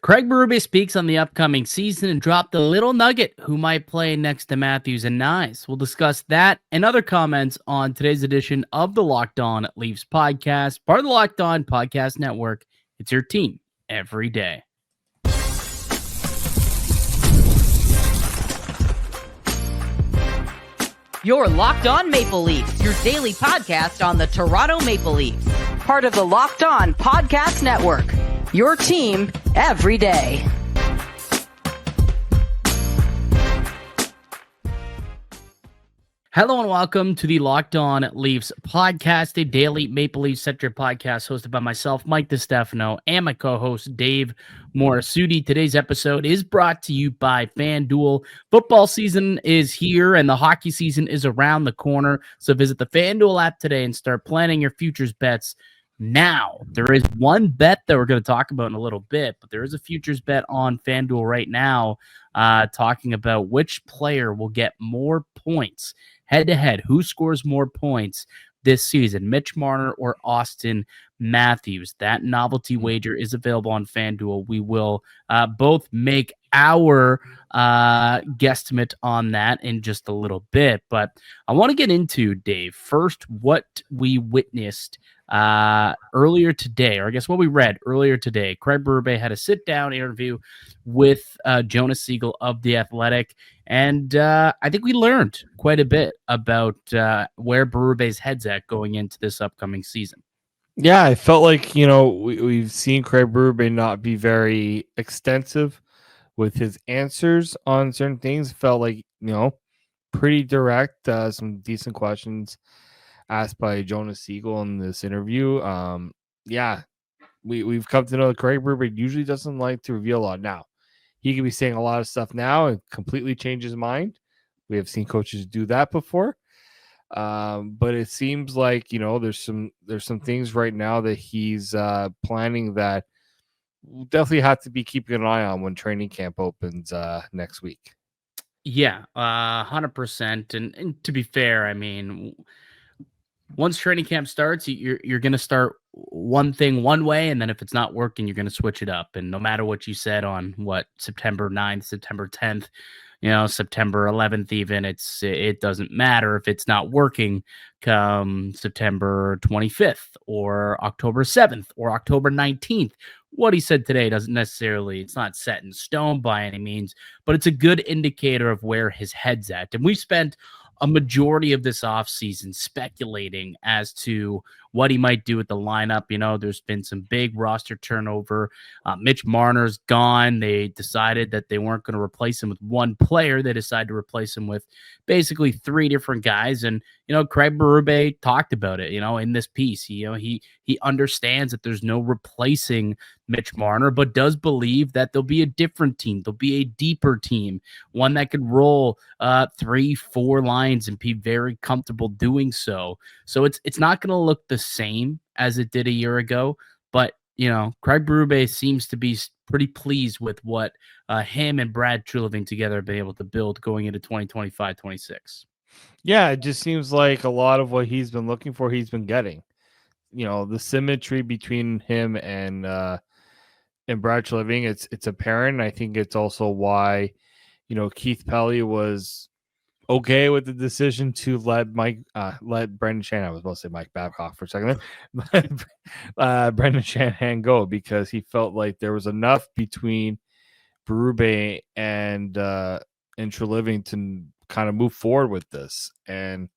Craig Berube speaks on the upcoming season and dropped a little nugget who might play next to Matthews and Knies. We'll discuss that and other comments on today's edition of the Locked On Leafs podcast, part of the Locked On Podcast Network. It's your team every day. You're Locked On Maple Leafs, your daily podcast on the Toronto Maple Leafs. Part of the Locked On Podcast Network. Your team every day. Hello and welcome to the Locked On Leafs podcast, a daily Maple Leaf-centric podcast hosted by myself, Mike DiStefano, and my co-host, Dave Morassutti. Today's episode is brought to you by FanDuel. Football season is here and the hockey season is around the corner, so visit the FanDuel app today and start planning your futures bets now. There is one bet that we're going to talk about in a little bit, but there is a futures bet on FanDuel right now talking about which player will get more points head-to-head. Who scores more points this season, Mitch Marner or Auston Matthews? That novelty wager is available on FanDuel. We will both make our guesstimate on that in just a little bit, but I want to get into, Dave, first what we witnessed earlier today, or I guess what we read earlier today. Craig Berube had a sit-down interview with Jonas Siegel of The Athletic, and I think we learned quite a bit about where Berube's head's at going into this upcoming season. Yeah, I felt like, we've seen Craig Berube not be very extensive with his answers on certain things. Felt like, pretty direct, some decent questions asked by Jonas Siegel in this interview. We've come to know that Craig Berube usually doesn't like to reveal a lot. Now, he could be saying a lot of stuff now and completely change his mind. We have seen coaches do that before. But it seems like, there's some things right now that he's planning that we'll definitely have to be keeping an eye on when training camp opens next week. Yeah, 100%. And to be fair, I mean, once training camp starts, you're going to start one thing one way, and then if it's not working, you're going to switch it up. And no matter what you said on September 9th, September 10th, September 11th, even, it doesn't matter if it's not working come September 25th or October 7th or October 19th. What he said today doesn't necessarily, it's not set in stone by any means, but it's a good indicator of where his head's at. And we've spent a majority of this offseason speculating as to what he might do with the lineup. There's been some big roster turnover. Mitch Marner's gone. They decided that they weren't going to replace him with one player. They decided to replace him with basically three different guys. And, Craig Berube talked about it, in this piece. He understands that there's no replacing Mitch Marner, but does believe that there'll be a different team. There'll be a deeper team, one that could roll 3-4 lines and be very comfortable doing so. So it's not going to look the same as it did a year ago, but Craig Berube seems to be pretty pleased with what him and Brad Treliving together have been able to build going into 2025-26. Yeah, it just seems like a lot of what he's been looking for, he's been getting. The symmetry between him and Brad Treliving, it's apparent. I think it's also why, Keith Pelly was okay with the decision to let Brendan Shanahan, I was about to say Mike Babcock for a second, Brendan Shanahan go, because he felt like there was enough between Berube and Treliving to kind of move forward with this. And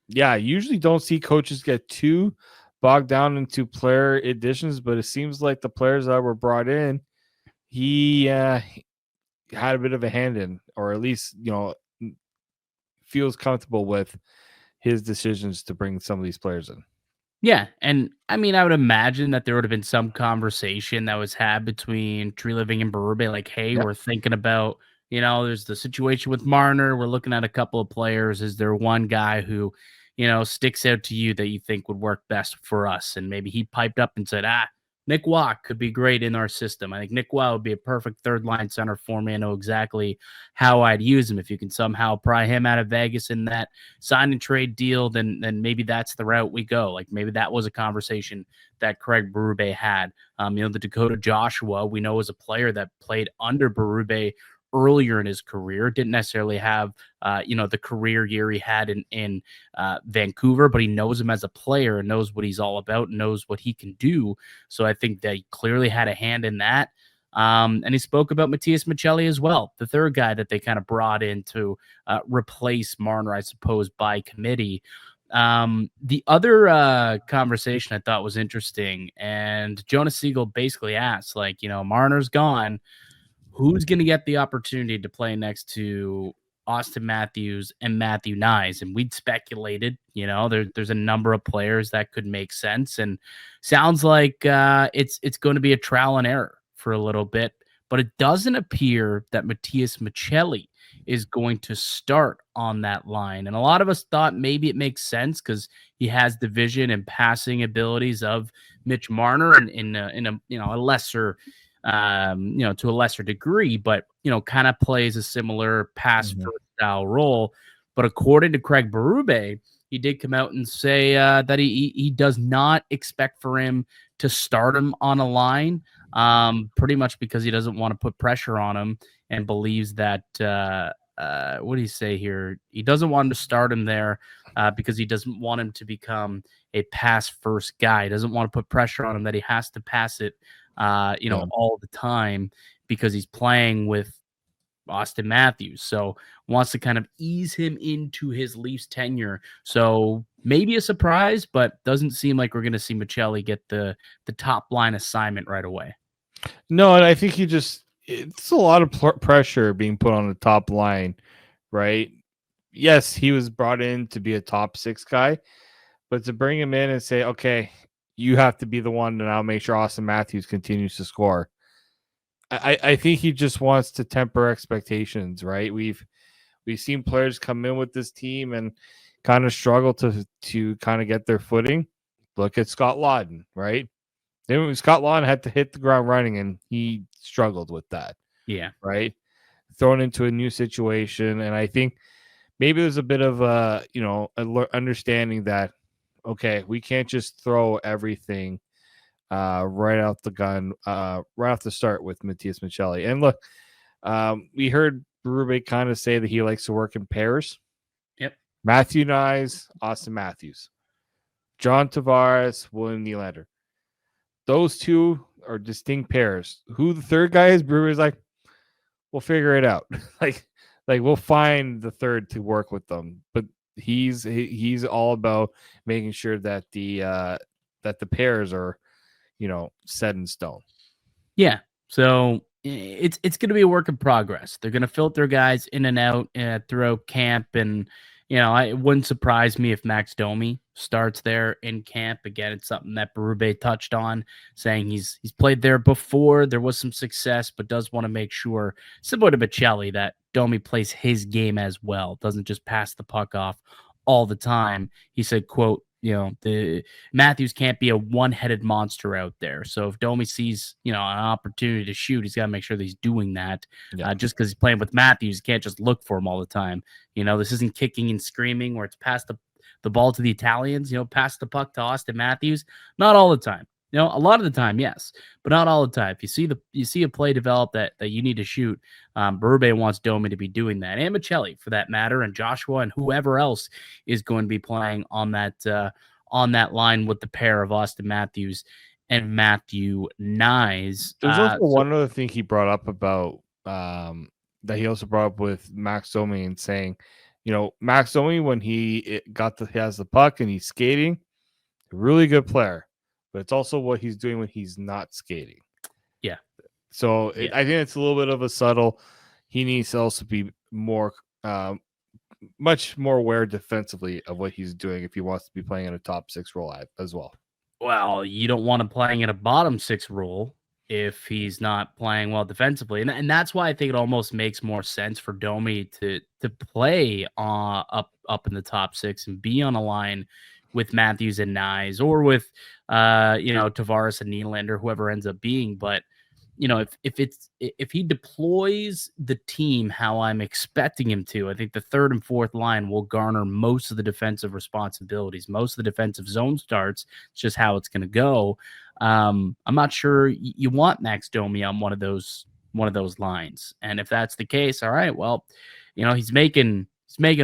yeah, I usually don't see coaches get too bogged down into player additions, but it seems like the players that were brought in, he had a bit of a hand in, or at least, feels comfortable with his decisions to bring some of these players in. Yeah, and I mean, I would imagine that there would have been some conversation that was had between Treliving and Berube, like, hey, We're thinking about, there's the situation with Marner. We're looking at a couple of players. Is there one guy who, sticks out to you that you think would work best for us? And maybe he piped up and said, Nick Watt could be great in our system. I think Nick Watt would be a perfect third line center for me. I know exactly how I'd use him. If you can somehow pry him out of Vegas in that sign and trade deal, then maybe that's the route we go. Like maybe that was a conversation that Craig Berube had. The Dakota Joshua, we know, is a player that played under Berube earlier in his career, didn't necessarily have the career year he had in Vancouver, but he knows him as a player and knows what he's all about and knows what he can do. So I think that he clearly had a hand in that. And he spoke about Matias Maccelli as well, the third guy that they kind of brought in to replace Marner, I suppose, by committee. The other conversation I thought was interesting, and Jonas Siegel basically asked, like, Marner's gone. Who's going to get the opportunity to play next to Auston Matthews and Matthew Knies? And we'd speculated, there's a number of players that could make sense. And sounds like it's going to be a trial and error for a little bit. But it doesn't appear that Matias Maccelli is going to start on that line. And a lot of us thought maybe it makes sense because he has the vision and passing abilities of Mitch Marner and in a lesser to a lesser degree, but, kind of plays a similar pass first style role. But according to Craig Berube, he did come out and say that he does not expect for him to start him on a line, pretty much because he doesn't want to put pressure on him and believes that, what do you say here? He doesn't want him to start him there because he doesn't want him to become a pass first guy. He doesn't want to put pressure on him that he has to pass it all the time because he's playing with Auston Matthews. So wants to kind of ease him into his Leafs tenure. So maybe a surprise, but doesn't seem like we're going to see Maccelli get the top line assignment right away. No, and I think it's a lot of pressure being put on the top line, right? Yes, he was brought in to be a top six guy, but to bring him in and say, okay, you have to be the one to now make sure Auston Matthews continues to score. I think he just wants to temper expectations, right? We've seen players come in with this team and kind of struggle to kind of get their footing. Look at Scott Laughton, right? Then Scott Laughton had to hit the ground running, and he struggled with that. Yeah, right. Thrown into a new situation, and I think maybe there's a bit of understanding that, okay, we can't just throw everything right off the gun, right off the start with Matias Maccelli. And look, we heard Berube kind of say that he likes to work in pairs. Yep. Matthew Knies, Auston Matthews, John Tavares, William Nylander. Those two are distinct pairs. Who the third guy is, Berube's like, we'll figure it out. like we'll find the third to work with them. But he's all about making sure that the pairs are, set in stone. Yeah. So it's going to be a work in progress. They're going to filter guys in and out throughout camp. And, it wouldn't surprise me if Max Domi starts there in camp. Again, it's something that Berube touched on, saying he's played there before. There was some success, but does want to make sure, similar to Maccelli, that Domi plays his game as well. Doesn't just pass the puck off all the time. He said, quote, the Matthews can't be a one-headed monster out there. So if Domi sees, an opportunity to shoot, he's got to make sure that he's doing that. Yeah. Just because he's playing with Matthews, you can't just look for him all the time. This isn't kicking and screaming where it's past the ball to the Italians, pass the puck to Auston Matthews. Not all the time. A lot of the time, yes, but not all the time. If you see a play develop that you need to shoot, Berube wants Domi to be doing that, and Maccelli for that matter, and Joshua and whoever else is going to be playing on that line with the pair of Auston Matthews and Matthew Knies. There's also one other thing he brought up about that he also brought up with Max Domi and saying, Max Domi, when he has the puck and he's skating, really good player. But it's also what he's doing when he's not skating. Yeah. So I think it's a little bit of a subtle. He needs to also be more, much more aware defensively of what he's doing if he wants to be playing in a top six role as well. Well, you don't want him playing in a bottom six role if he's not playing well defensively. And that's why I think it almost makes more sense for Domi to play up in the top six and be on a line with Matthews and Knies, or with Tavares and Nylander, whoever ends up being. But if he deploys the team how I'm expecting him to, I think the third and fourth line will garner most of the defensive responsibilities, most of the defensive zone starts. It's just how it's going to go. I'm not sure you want Max Domi on one of those lines, and if that's the case, all right, well, he's making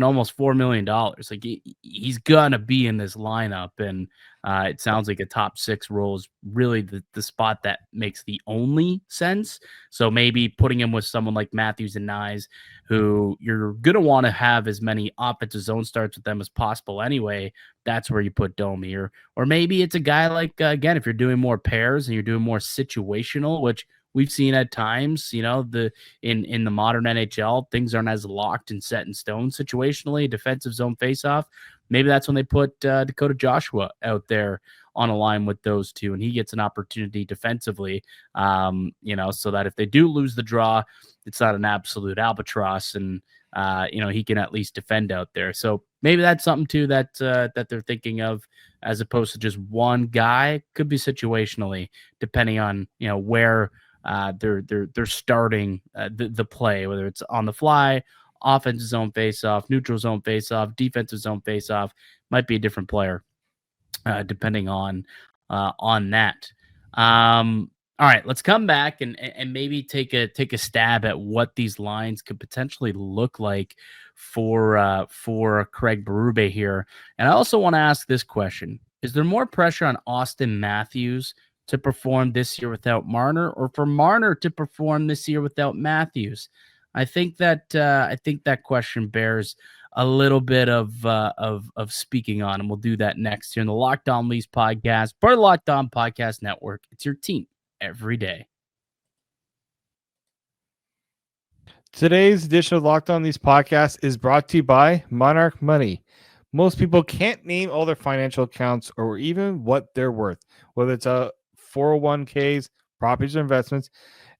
almost $4 million. Like he's gonna be in this lineup, and it sounds like a top 6 role is really the spot that makes the only sense. So maybe putting him with someone like Matthews and Knies, who you're gonna want to have as many offensive zone starts with them as possible anyway. That's where you put Domi, or maybe it's a guy like again, if you're doing more pairs and you're doing more situational, which we've seen at times, in the modern NHL, things aren't as locked and set in stone situationally. Defensive zone faceoff, maybe that's when they put Dakota Joshua out there on a line with those two, and he gets an opportunity defensively, so that if they do lose the draw, it's not an absolute albatross, and he can at least defend out there. So maybe that's something too that they're thinking of, as opposed to just one guy. Could be situationally, depending on where they're starting the play, whether it's on the fly, offensive zone faceoff, neutral zone faceoff, defensive zone faceoff. Might be a different player depending on that. All right, let's come back and maybe take a stab at what these lines could potentially look like for Craig Berube here. And I also want to ask this question: is there more pressure on Auston Matthews to perform this year without Marner, or for Marner to perform this year without Matthews? I think that question bears a little bit of speaking on, and we'll do that next here in the Locked On Leafs podcast, part of the Locked On Podcast Network. It's your team every day. Today's edition of Locked On Leafs podcast is brought to you by Monarch Money. Most people can't name all their financial accounts or even what they're worth, whether it's 401ks, properties, or investments.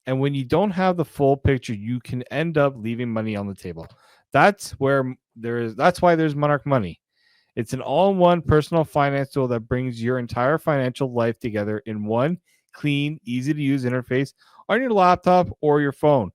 And when you don't have the full picture, you can end up leaving money on the table. That's why there's Monarch Money. It's an all-in-one personal finance tool that brings your entire financial life together in one clean, easy-to-use interface on your laptop or your phone.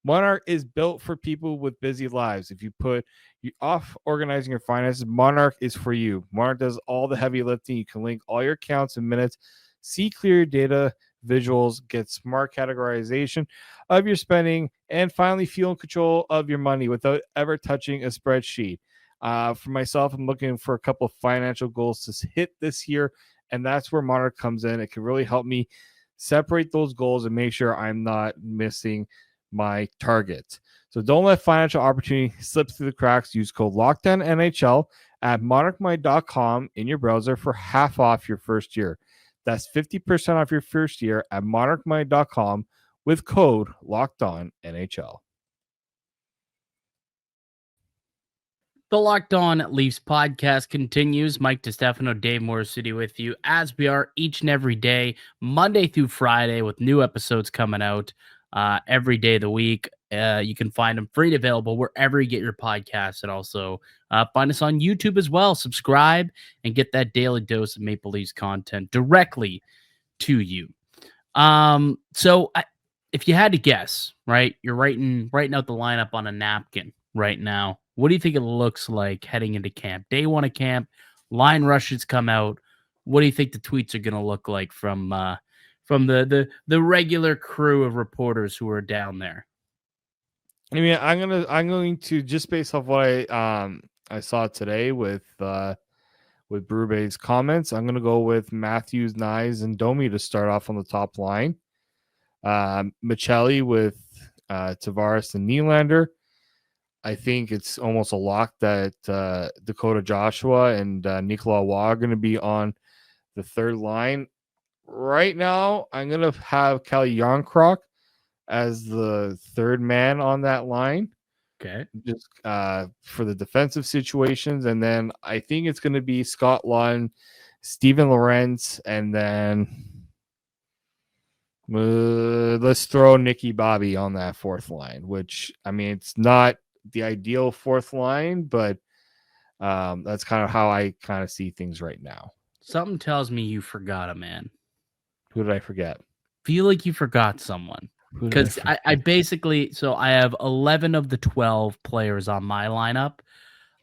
Monarch is built for people with busy lives. If you put you off organizing your finances, Monarch is for you. Monarch does all the heavy lifting. You can link all your accounts in minutes, see clear data visuals, get smart categorization of your spending, and finally feel in control of your money without ever touching a spreadsheet. For myself, I'm looking for a couple of financial goals to hit this year, and that's where Monarch comes in. It can really help me separate those goals and make sure I'm not missing my targets. So don't let financial opportunity slip through the cracks. Use code LOCKDOWNNHL at monarchmoney.com in your browser for half off your first year. That's 50% off your first year at monarchmoney.com with code LOCKEDONNHL. The Locked On Leafs podcast continues. Mike DiStefano, Dave Morassutti with you, as we are each and every day, Monday through Friday, with new episodes coming out every day of the week. You can find them free and available wherever you get your podcasts, and also find us on YouTube as well. Subscribe and get that daily dose of Maple Leafs content directly to you. If you had to guess, right, you're writing out the lineup on a napkin right now. What do you think it looks like heading into camp? Day one of camp, line rushes come out. What do you think the tweets are going to look like from the regular crew of reporters who are down there? I mean, I'm going to just based off what I saw today with Berube's comments, I'm going to go with Matthews, Knies, and Domi to start off on the top line. Maccelli with Tavares and Nylander. I think it's almost a lock that Dakota Joshua and Nicolas Roy are going to be on the third line. Right now, I'm going to have Kelly Yarncroc as the third man on that line. Okay. Just for the defensive situations. And then I think it's going to be Scott Lund, Steven Lorentz, and then let's throw Nicky Bobby on that fourth line, which, I mean, it's not the ideal fourth line, but that's kind of how I kind of see things right now. Something tells me you forgot a man. Who did I forget? Feel like you forgot someone. Who did Because I basically, so I have 11 of the 12 players on my lineup.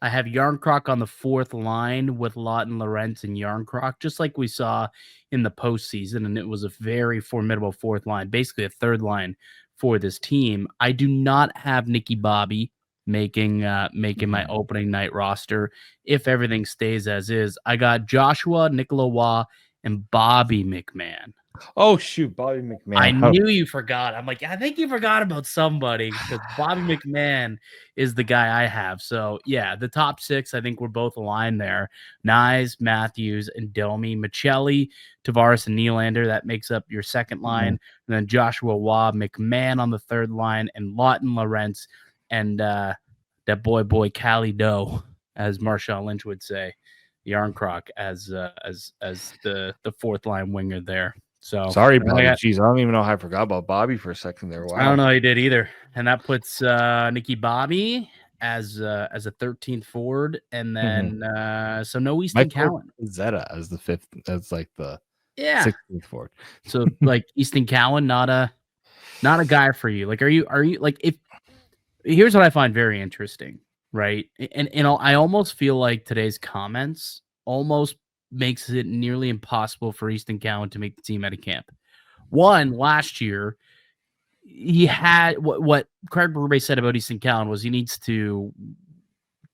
I have Yarncroc on the fourth line with Lawton, Lorentz, and Yarncroc, just like we saw in the postseason. And it was a very formidable fourth line, basically a third line for this team. I do not have Nicky Bobby making my opening night roster if everything stays as is. I got Joshua, Nicola Waugh, and Bobby McMahon. Oh, shoot, Bobby McMahon. I knew you forgot. I'm like, I think you forgot about somebody because Bobby McMahon is the guy I have. So, yeah, the top six, I think we're both aligned there. Knies, Matthews, and Domi. Maccelli, Tavares, and Nylander. That makes up your second line. And then Joshua Waugh, McMahon on the third line, and Lawton, Lorentz, and that boy Cali Doe, as Marshawn Lynch would say, Yarncroc as the fourth line winger there. So sorry, Bobby. Jeez, I don't even know how I forgot about Bobby for a second there. Wow. I don't know how he did either. And that puts Nicky Bobby as a 13th forward, and then so no Easton Cowan. Zeta as the fifth, as like the 16th forward. So like Easton Cowan, not a guy for you. Like, are you like, if here's what I find very interesting, right? And I almost feel like today's comments almost makes it nearly impossible for Easton Cowan to make the team out of camp. One, last year, he had what Craig Berube said about Easton Cowan was he needs to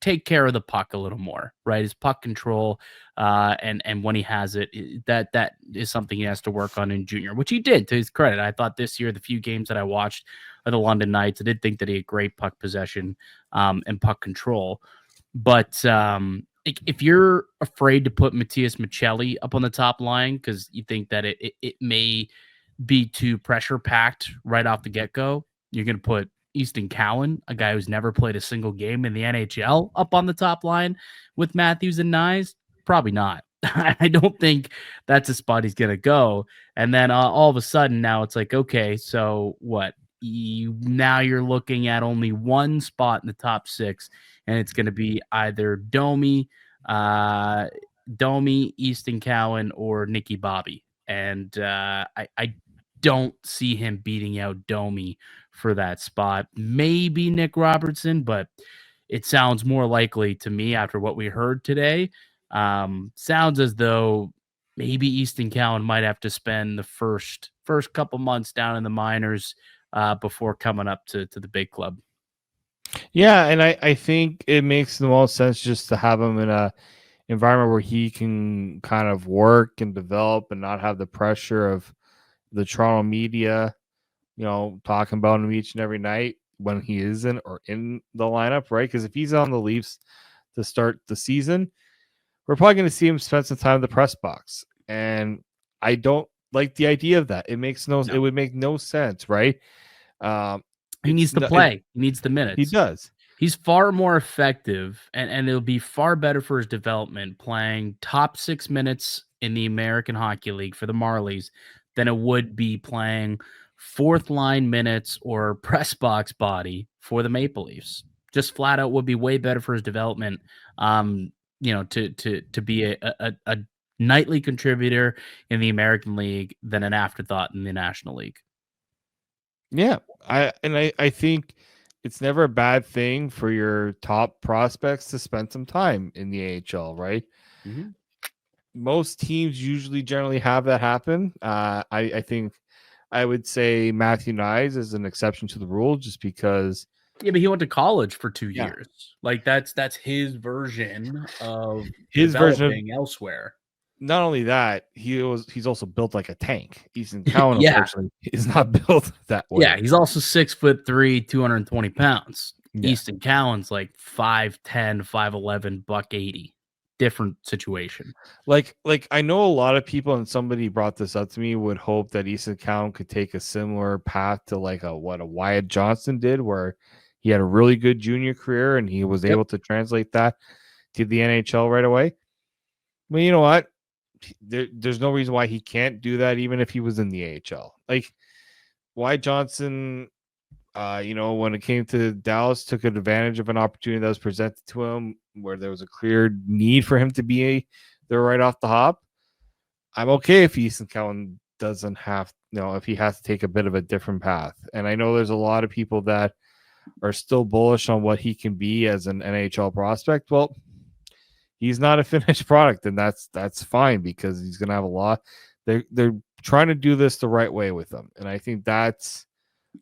take care of the puck a little more, right? His puck control, and when he has it, that is something he has to work on in junior, which he did, to his credit. I thought this year, the few games that I watched of the London Knights, I did think that he had great puck possession and puck control. But if you're afraid to put Matias Maccelli up on the top line because you think that it may be too pressure packed right off the get-go, you're going to put Easton Cowan, a guy who's never played a single game in the NHL, up on the top line with Matthews and Knies? Probably not. I don't think that's a spot he's going to go. And then all of a sudden now it's like, okay, so what? Now you're looking at only one spot in the top six, and it's going to be either Domi, Easton Cowan, or Nicky Bobby. And I don't see him beating out Domi for that spot. Maybe Nick Robertson, but it sounds more likely to me after what we heard today. Sounds as though maybe Easton Cowan might have to spend the first couple months down in the minors before coming up to the big club. Yeah, and I think it makes the most sense just to have him in a environment where he can kind of work and develop and not have the pressure of the Toronto media, talking about him each and every night when he isn't or in the lineup, right? Because if he's on the Leafs to start the season, we're probably going to see him spend some time in the press box. And I don't like the idea of that. It would make no sense, right? He needs to play. He needs the minutes. He does. He's far more effective, and it'll be far better for his development playing top 6 minutes in the American Hockey League for the Marlies than it would be playing fourth line minutes or press box body for the Maple Leafs. Just flat out would be way better for his development. To be a nightly contributor in the American League than an afterthought in the National League. Yeah, I think it's never a bad thing for your top prospects to spend some time in the AHL, right? Mm-hmm. Most teams generally have that happen. I think I would say Matthew Knies is an exception to the rule just because. Yeah, but he went to college for 2 years. Like that's his version of elsewhere. Not only that, he's also built like a tank. Easton Cowan, unfortunately, is not built that way. Yeah, he's also 6'3", 220 pounds. Yeah. Easton Cowan's like 5'10", 5'11", $180. Different situation. Like I know a lot of people, and somebody brought this up to me, would hope that Easton Cowan could take a similar path to like what a Wyatt Johnston did, where he had a really good junior career and he was able to translate that to the NHL right away. Well, you know what? There's no reason why he can't do that, even if he was in the AHL. Like Wyatt Johnston, when it came to Dallas, took advantage of an opportunity that was presented to him where there was a clear need for him to be there right off the hop. I'm okay if Easton Cowan doesn't have, if he has to take a bit of a different path. And I know there's a lot of people that are still bullish on what he can be as an NHL prospect. Well, he's not a finished product, and that's fine, because he's going to have a lot. They're trying to do this the right way with him, and I think the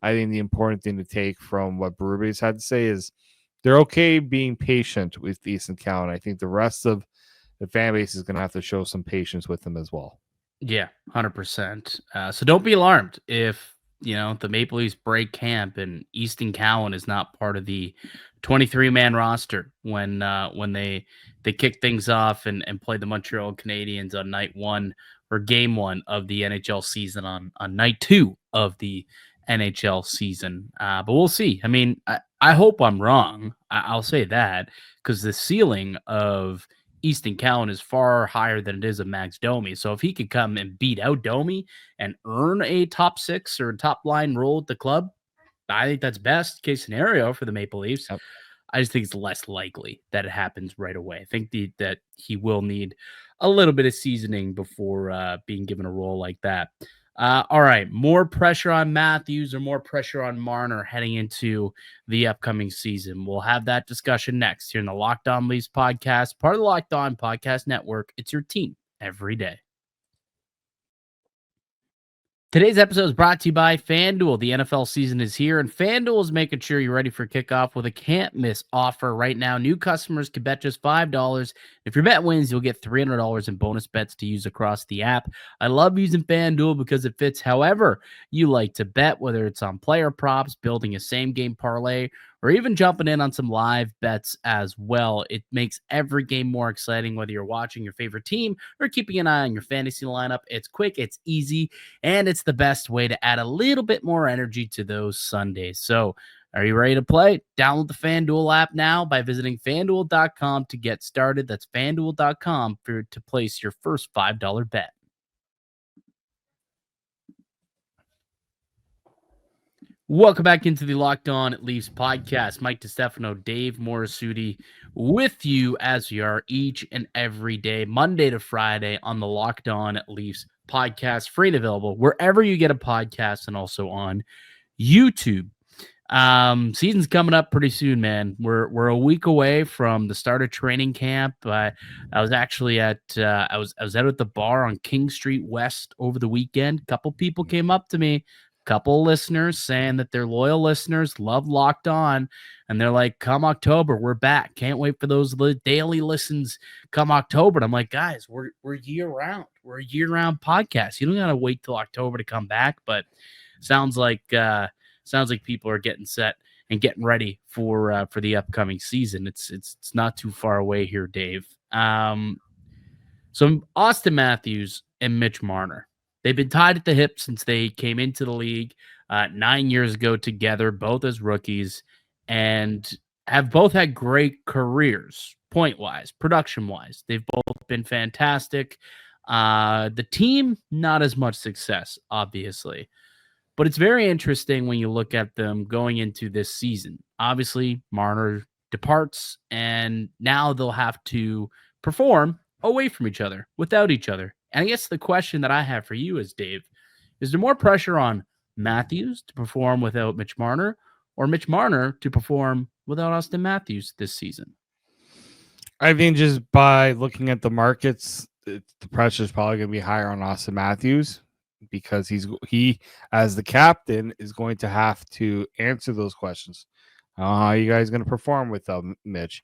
important thing to take from what Berube had to say is they're okay being patient with Easton Cowan. I think the rest of the fan base is going to have to show some patience with him as well. Yeah, 100%. So don't be alarmed if, the Maple Leafs break camp and Easton Cowan is not part of the 23-man roster when they kick things off and play the Montreal Canadiens on night 1 or game 1 of the NHL season on night 2 of the NHL season. But we'll see. I mean, I hope I'm wrong. I'll say that, because the ceiling of Easton Cowan is far higher than it is of Max Domi. So if he could come and beat out Domi and earn a top 6 or top line role at the club, I think that's best case scenario for the Maple Leafs. Yep. I just think it's less likely that it happens right away. I think that he will need a little bit of seasoning before being given a role like that. All right, more pressure on Matthews or more pressure on Marner heading into the upcoming season? We'll have that discussion next here in the Locked On Leafs podcast, part of the Locked On Podcast Network. It's your team every day. Today's episode is brought to you by FanDuel. The NFL season is here, and FanDuel is making sure you're ready for kickoff with a can't-miss offer right now. New customers can bet just $5. If your bet wins, you'll get $300 in bonus bets to use across the app. I love using FanDuel because it fits however you like to bet, whether it's on player props, building a same-game parlay, or even jumping in on some live bets as well. It makes every game more exciting, whether you're watching your favorite team or keeping an eye on your fantasy lineup. It's quick, it's easy, and it's the best way to add a little bit more energy to those Sundays. So are you ready to play? Download the FanDuel app now by visiting FanDuel.com to get started. That's FanDuel.com to place your first $5 bet. Welcome back into the Locked On Leafs podcast. Mike DiStefano, Dave Morassutti with you as we are each and every day, Monday to Friday on the Locked On Leafs podcast, free and available wherever you get a podcast and also on YouTube. Season's coming up pretty soon, man. We're a week away from the start of training camp. I was actually at I was out at the bar on King Street West over the weekend. A couple people came up to me, couple listeners saying that they're loyal listeners, love Locked On, and they're like, come October, we're back. Can't wait for those daily listens come October. And I'm like, guys, we're year round. We're a year round podcast. You don't gotta wait till October to come back, but sounds like people are getting set and getting ready for the upcoming season. It's not too far away here, Dave. So Auston Matthews and Mitch Marner, they've been tied at the hip since they came into the league 9 years ago together, both as rookies, and have both had great careers, point-wise, production-wise. They've both been fantastic. The team, not as much success, obviously. But it's very interesting when you look at them going into this season. Obviously, Marner departs, and now they'll have to perform away from each other, without each other. And I guess the question that I have for you is, Dave, is there more pressure on Matthews to perform without Mitch Marner, or Mitch Marner to perform without Auston Matthews this season? I think just by looking at the markets, the pressure is probably going to be higher on Auston Matthews, because he as the captain is going to have to answer those questions. How are you guys going to perform without Mitch?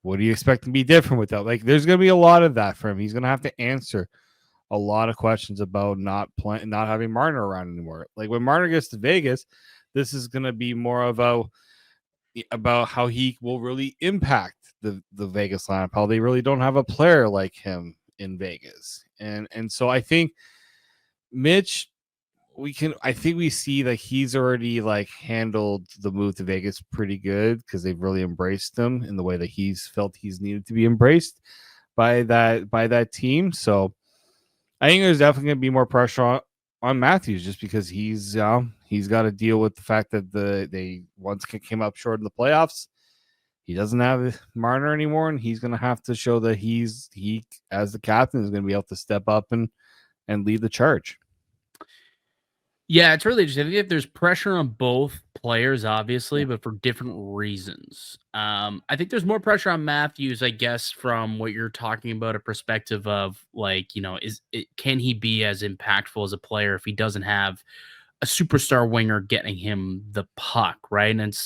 What do you expect to be different without? Like, there's going to be a lot of that for him. He's going to have to answer a lot of questions about not having Marner around anymore. Like, when Marner gets to Vegas, this is going to be more about how he will really impact the Vegas lineup, how they really don't have a player like him in Vegas. And so I think Mitch, I think we see that he's already like handled the move to Vegas pretty good, because they've really embraced him in the way that he's felt he's needed to be embraced by that team. So I think there's definitely going to be more pressure on Matthews, just because he's got to deal with the fact that they once came up short in the playoffs. He doesn't have Marner anymore, and he's going to have to show that he as the captain is going to be able to step up and and lead the charge. Yeah, it's really interesting. I think if there's pressure on both players, obviously, but for different reasons. I think there's more pressure on Matthews, I guess, from what you're talking about, a perspective of like, can he be as impactful as a player if he doesn't have a superstar winger getting him the puck, right? And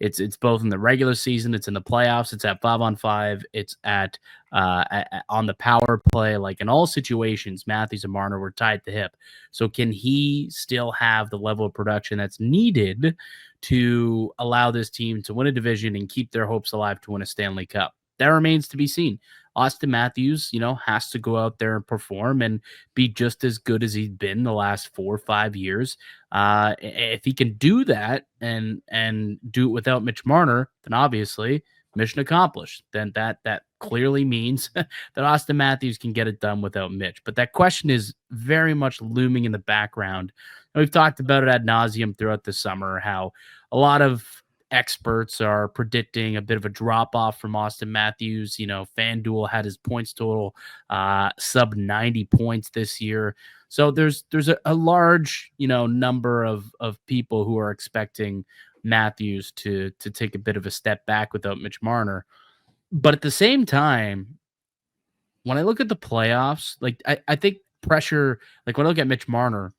it's both in the regular season, it's in the playoffs, it's at 5-on-5, it's at on the power play. Like in all situations, Matthews and Marner were tied at the hip. So can he still have the level of production that's needed to allow this team to win a division and keep their hopes alive to win a Stanley Cup? That remains to be seen. Auston Matthews, has to go out there and perform and be just as good as he's been the last 4 or 5 years. If he can do that and do it without Mitch Marner, then obviously mission accomplished. Then that clearly means that Auston Matthews can get it done without Mitch. But that question is very much looming in the background. And we've talked about it ad nauseum throughout the summer, how a lot of experts are predicting a bit of a drop off from Auston Matthews. FanDuel had his points total sub 90 points this year. So there's a large, number of people who are expecting Matthews to take a bit of a step back without Mitch Marner. But at the same time, when I look at the playoffs, like I think pressure, like when I look at Mitch Marner,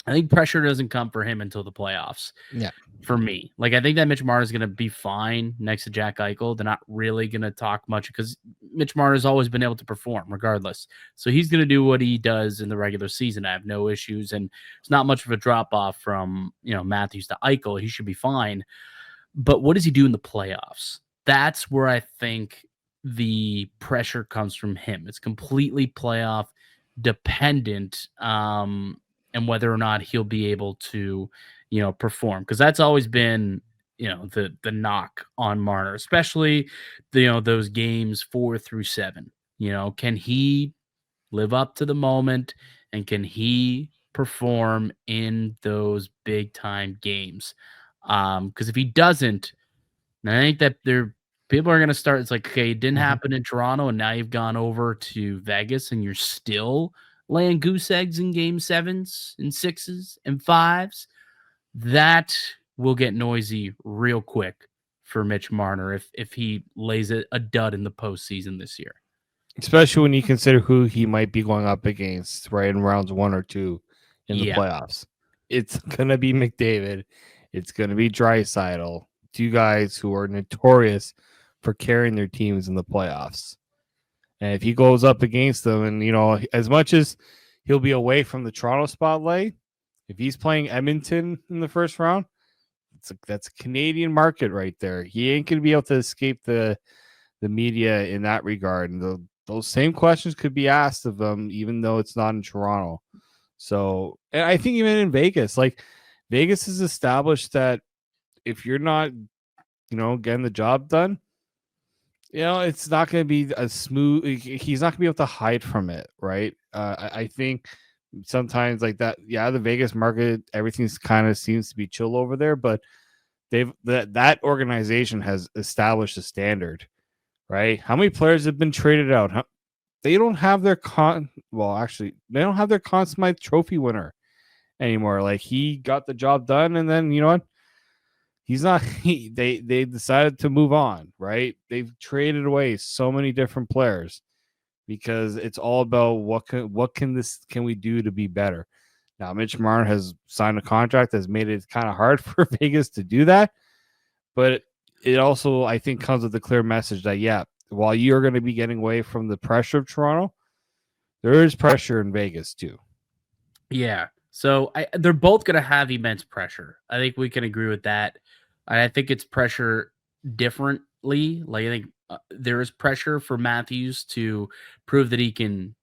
I think pressure doesn't come for him until the playoffs. Yeah. For me, like I think that Mitch Marner is going to be fine next to Jack Eichel. They're not really going to talk much because Mitch Marner has always been able to perform regardless. So he's going to do what he does in the regular season. I have no issues, and it's not much of a drop off from Matthews to Eichel. He should be fine. But what does he do in the playoffs? That's where I think the pressure comes from him. It's completely playoff dependent, and whether or not he'll be able to perform, because that's always been the knock on Marner, especially those games 4 through 7. Can he live up to the moment, and can he perform in those big time games? Because if he doesn't, I think that people are going to start. It's like, okay, it didn't happen in Toronto, and now you've gone over to Vegas, and you're still laying goose eggs in game 7s and 6s and 5s. That will get noisy real quick for Mitch Marner if he lays a dud in the postseason this year. Especially when you consider who he might be going up against right in rounds 1 or 2 in the playoffs. It's going to be McDavid. It's going to be Draisaitl. 2 guys who are notorious for carrying their teams in the playoffs. And if he goes up against them, and, as much as he'll be away from the Toronto spotlight, if he's playing Edmonton in the first round, that's a Canadian market right there. He ain't going to be able to escape the media in that regard. And those same questions could be asked of him, even though it's not in Toronto. So, and I think even in Vegas, like Vegas has established that if you're not, getting the job done, it's not going to be a smooth. He's not going to be able to hide from it, right? I think sometimes like that, the Vegas market, everything's kind of seems to be chill over there, but that organization has established a standard, right? How many players have been traded out? They don't have their they don't have their Conn Smythe Trophy winner anymore. Like he got the job done, and then you know what? He's not. They decided to move on, right? They've traded away so many different players because it's all about what can we do to be better. Now, Mitch Marner has signed a contract that's made it kind of hard for Vegas to do that, but it also, I think, comes with a clear message that, while you're going to be getting away from the pressure of Toronto, there is pressure in Vegas too. Yeah. So they're both going to have immense pressure. I think we can agree with that. I think it's pressure differently. Like I think there is pressure for Matthews to prove that he can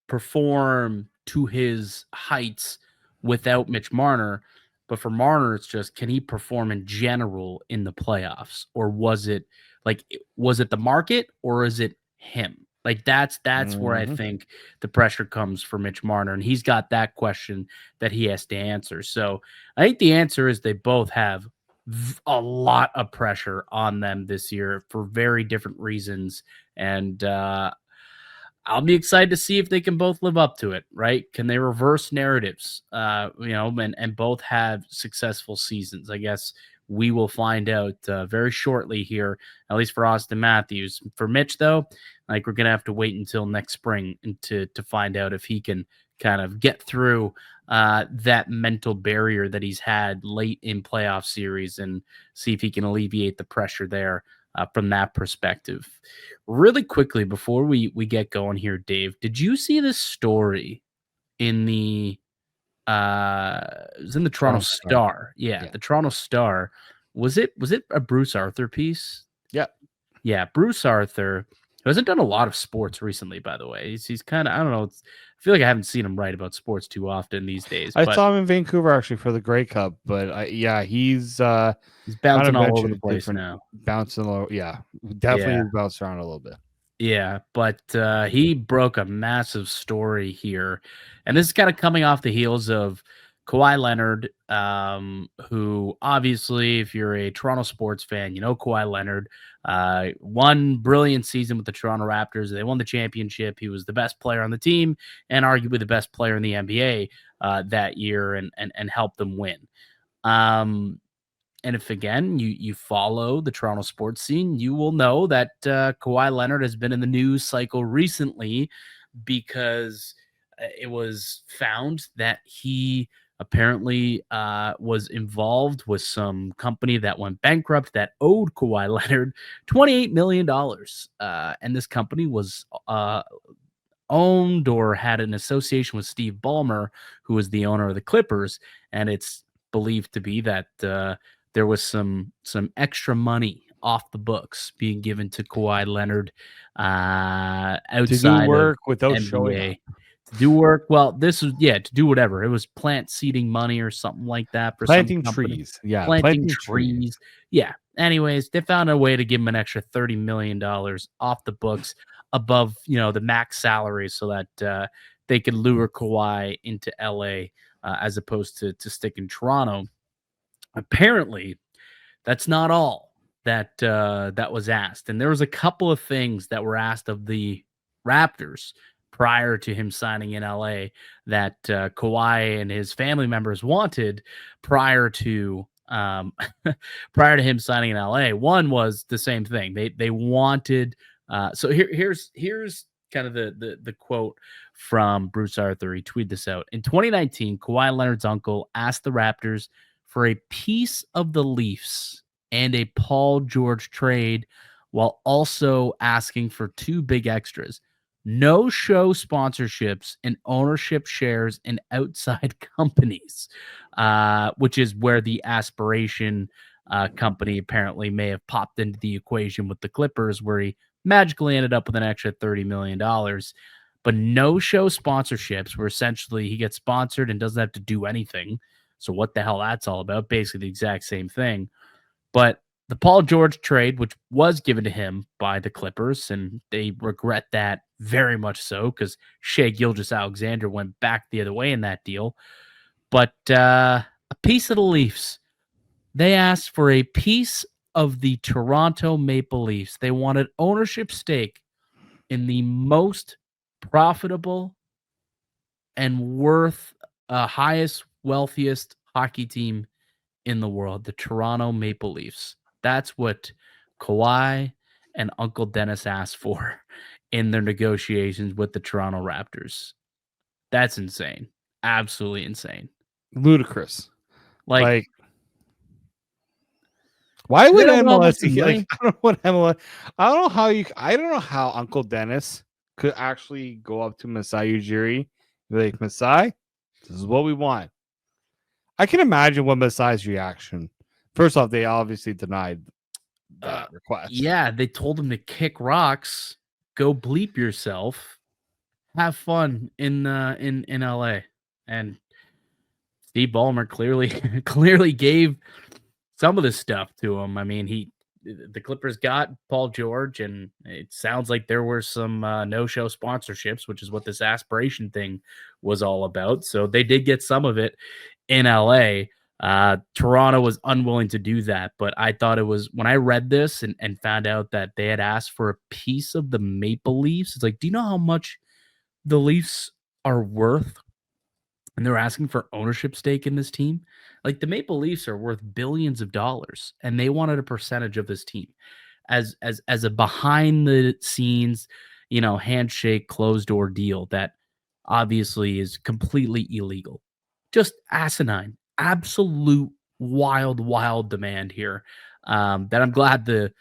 perform to his heights without Mitch Marner. But for Marner, it's just, can he perform in general in the playoffs? Or was it the market, or is it him? Like that's where I think the pressure comes for Mitch Marner, and he's got that question that he has to answer. So I think the answer is they both have a lot of pressure on them this year for very different reasons. And I'll be excited to see if they can both live up to it, right? Can they reverse narratives, and both have successful seasons? I guess we will find out very shortly here, at least for Auston Matthews. For Mitch, though, like we're going to have to wait until next spring to find out if he can kind of get through that mental barrier that he's had late in playoff series and see if he can alleviate the pressure there from that perspective. Really quickly before we get going here, Dave, did you see this story in the it was in the Toronto Star? Yeah, the Toronto Star. Was it a Bruce Arthur piece? Yeah. Yeah, Bruce Arthur, who hasn't done a lot of sports recently, by the way. He's kind of, I don't know, I feel like I haven't seen him write about sports too often these days. I saw him in Vancouver actually for the Grey Cup, but he's bouncing all over the place now. Bouncing, definitely bounced around a little bit. Yeah, but he broke a massive story here. And this is kind of coming off the heels of Kawhi Leonard, who obviously, if you're a Toronto sports fan, you know Kawhi Leonard, one brilliant season with the Toronto Raptors. They won the championship. He was the best player on the team and arguably the best player in the NBA that year and helped them win. And if, again, you follow the Toronto sports scene, you will know that Kawhi Leonard has been in the news cycle recently because it was found that he apparently was involved with some company that went bankrupt that owed Kawhi Leonard $28 million. And this company was owned or had an association with Steve Ballmer, who was the owner of the Clippers. And it's believed to be that there was some extra money off the books being given to Kawhi Leonard outside to do work without NBA. showing up. To do work. Well, this was to do whatever. It was plant seeding money or something like that for planting some trees. Yeah, planting trees. Yeah. Anyways, they found a way to give him an extra $30 million off the books above the max salary so that they could lure Kawhi into LA as opposed to stick in Toronto. Apparently, that's not all that was asked. And there was a couple of things that were asked of the Raptors prior to him signing in LA that Kawhi and his family members wanted prior to him signing in LA. One was the same thing. They wanted so here's kind of the quote from Bruce Arthur. He tweeted this out. In 2019, Kawhi Leonard's uncle asked the Raptors for a piece of the Leafs and a Paul George trade while also asking for two big extras: no show sponsorships and ownership shares in outside companies, which is where the Aspiration company apparently may have popped into the equation with the Clippers, where he magically ended up with an extra $30 million. But no show sponsorships, where essentially he gets sponsored and doesn't have to do anything. So what the hell that's all about? Basically the exact same thing. But the Paul George trade, which was given to him by the Clippers, and they regret that very much so because Shai Gilgeous-Alexander went back the other way in that deal. But a piece of the Leafs. They asked for a piece of the Toronto Maple Leafs. They wanted ownership stake in the most profitable and worth highest, wealthiest hockey team in the world, the Toronto Maple Leafs. That's what Kawhi and Uncle Dennis asked for in their negotiations with the Toronto Raptors. That's insane. Absolutely insane. Ludicrous. Like why would MLS I don't know what MLS I don't know how Uncle Dennis could actually go up to Masai Ujiri and be like, Masai, this is what we want. I can imagine what Masai's reaction. First off, they obviously denied that request. Yeah, they told him to kick rocks, go bleep yourself, have fun in LA. And Steve Ballmer clearly gave some of this stuff to him. I mean, the Clippers got Paul George, and it sounds like there were some no-show sponsorships, which is what this Aspiration thing was all about. So they did get some of it in LA. Toronto was unwilling to do that, but I thought it was when I read this and found out that they had asked for a piece of the Maple Leafs. It's like, do you know how much the Leafs are worth? And they're asking for ownership stake in this team. Like the Maple Leafs are worth billions of dollars, and they wanted a percentage of this team as a behind the scenes, handshake, closed door deal that obviously is completely illegal. Just asinine, absolute wild demand here. That I'm glad the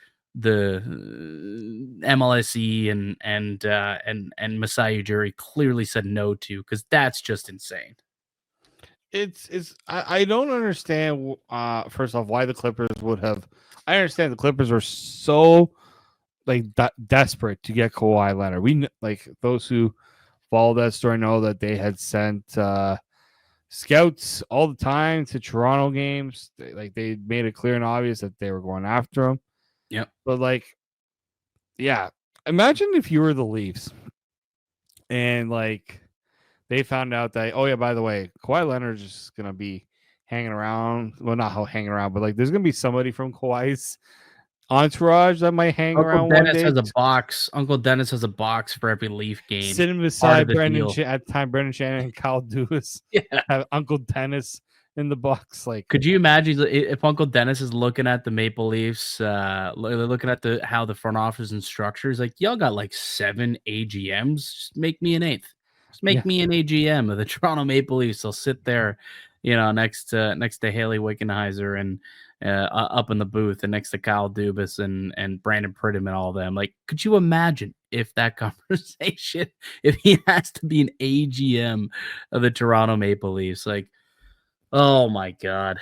MLSE and Masai Ujiri clearly said no to, because that's just insane. I don't understand first off why the Clippers would have. I understand the Clippers were so desperate to get Kawhi Leonard. We like those who follow that story know that they had sent scouts all the time to Toronto games. They made it clear and obvious that they were going after him. Yep. But imagine if you were the Leafs and they found out that, oh yeah, by the way, Kawhi Leonard is just gonna be hanging around. Well, not hanging around, but there's gonna be somebody from Kawhi's entourage that might hang around one day. Uncle Dennis has a box for every Leaf game. Sitting beside Brendan at the time, Brendan Shannon and Kyle Dubas. Yeah, have Uncle Dennis in the box. Could you imagine if Uncle Dennis is looking at the Maple Leafs, looking at how the front office and structure is like, y'all got 7 AGMs. Just make me an 8th. Just make me an AGM of the Toronto Maple Leafs. I'll sit there, next to Haley Wickenheiser and up in the booth, and next to Kyle Dubas and Brandon Pridham and all of them. Could you imagine if that conversation, if he has to be an AGM of the Toronto Maple Leafs? Oh my God.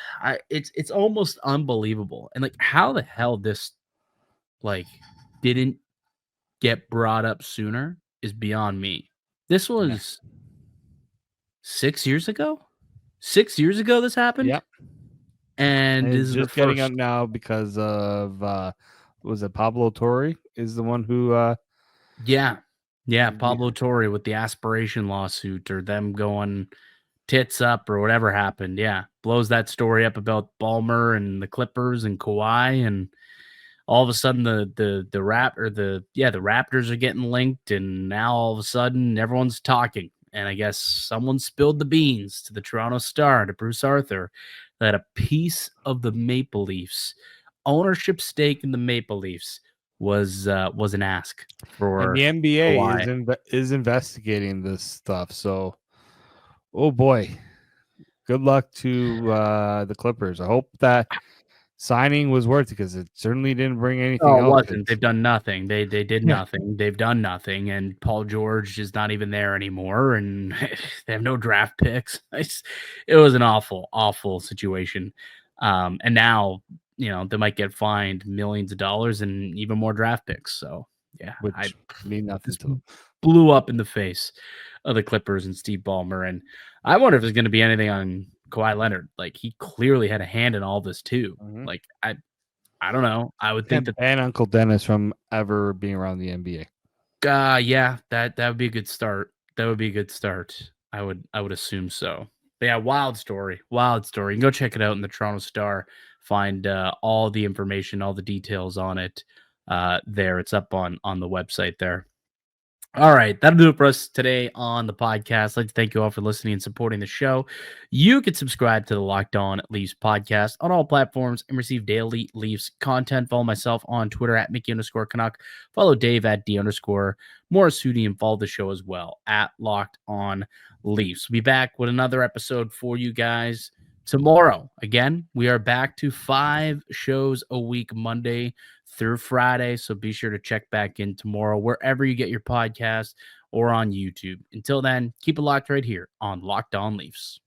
It's almost unbelievable. And how the hell this didn't get brought up sooner is beyond me. This was 6 years ago. 6 years ago this happened. Yep. And it's just getting up now because of was it Pablo Torre is the one who Pablo Torre with the aspiration lawsuit, or them going tits up or whatever happened. Yeah. Blows that story up about Ballmer and the Clippers and Kawhi, and all of a sudden the Raptors are getting linked, and now all of a sudden everyone's talking. And I guess someone spilled the beans to the Toronto Star, to Bruce Arthur, that a piece of the Maple Leafs ownership stake in the Maple Leafs was an ask for. And the NBA is investigating this stuff. So, oh boy, good luck to the Clippers. I hope that signing was worth it, because it certainly didn't bring anything out. It wasn't. They've done nothing. They did nothing. They've done nothing. And Paul George is not even there anymore, and they have no draft picks. It was an awful situation. And now, they might get fined millions of dollars and even more draft picks. So yeah, which mean nothing to them. Blew up in the face of the Clippers and Steve Ballmer. And I wonder if there's going to be anything on Kawhi Leonard. He clearly had a hand in all this too. Mm-hmm. I don't know. I would think that ban Uncle Dennis from ever being around the NBA. Yeah, that would be a good start. That would be a good start. I would assume so. But yeah, wild story. You can go check it out in the Toronto Star. Find all the information, all the details on it there. It's up on the website there. All right, that'll do it for us today on the podcast. I'd like to thank you all for listening and supporting the show. You can subscribe to the Locked On Leafs podcast on all platforms and receive daily Leafs content. Follow myself on Twitter at Mickey_Canuck. Follow Dave at D_Morassutti, and follow the show as well at Locked On Leafs. We'll be back with another episode for you guys tomorrow. Again, we are back to 5 shows a week, Monday through Friday. So be sure to check back in tomorrow, wherever you get your podcast or on YouTube. Until then, keep it locked right here on Locked On Leafs.